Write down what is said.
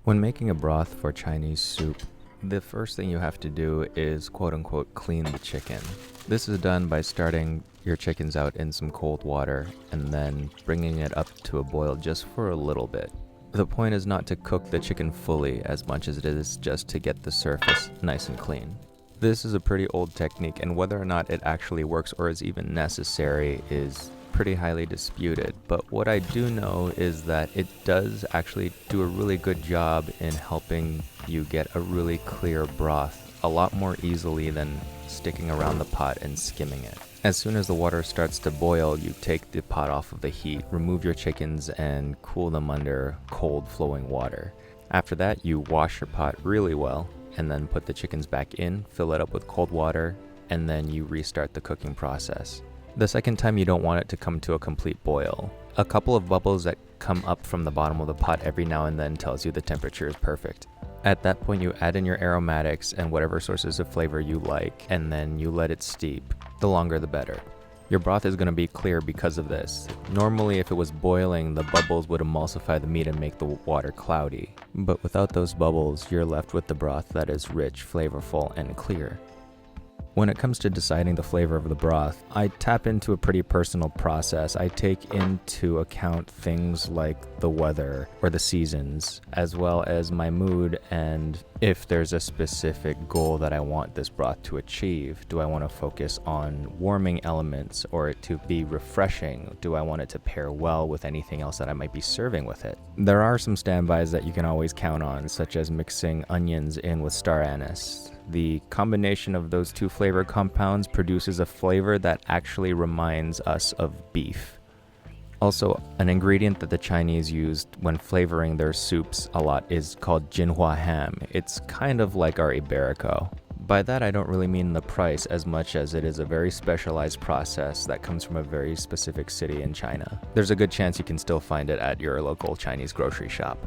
When making a broth for Chinese soup, the first thing you have to do is quote-unquote clean the chicken. This is done by starting your chickens out in some cold water and then bringing it up to a boil just for a little bit. The point is not to cook the chicken fully as much as it is just to get the surface nice and clean. This is a pretty old technique, and whether or not it actually works or is even necessary is pretty highly disputed, but what I do know is that it does actually do a really good job in helping you get a really clear broth a lot more easily than sticking around the pot and skimming it. As soon as the water starts to boil, you take the pot off of the heat, remove your chickens, and cool them under cold flowing water. After that, you wash your pot really well, and then put the chickens back in, fill it up with cold water, and then you restart the cooking process. The second time, you don't want it to come to a complete boil. A couple of bubbles that come up from the bottom of the pot every now and then tells you the temperature is perfect. At that point, you add in your aromatics and whatever sources of flavor you like, and then you let it steep. The longer the better. Your broth is going to be clear because of this. Normally, if it was boiling, the bubbles would emulsify the meat and make the water cloudy. But without those bubbles, you're left with the broth that is rich, flavorful, and clear. When it comes to deciding the flavor of the broth, I tap into a pretty personal process. I take into account things like the weather or the seasons, as well as my mood and if there's a specific goal that I want this broth to achieve. Do I want to focus on warming elements or it to be refreshing? Do I want it to pair well with anything else that I might be serving with it? There are some standbys that you can always count on, such as mixing onions in with star anise. The combination of those two flavor compounds produces a flavor that actually reminds us of beef. Also, an ingredient that the Chinese used when flavoring their soups a lot is called Jinhua Ham. It's kind of like our Iberico. By that, I don't really mean the price as much as it is a very specialized process that comes from a very specific city in China. There's a good chance you can still find it at your local Chinese grocery shop.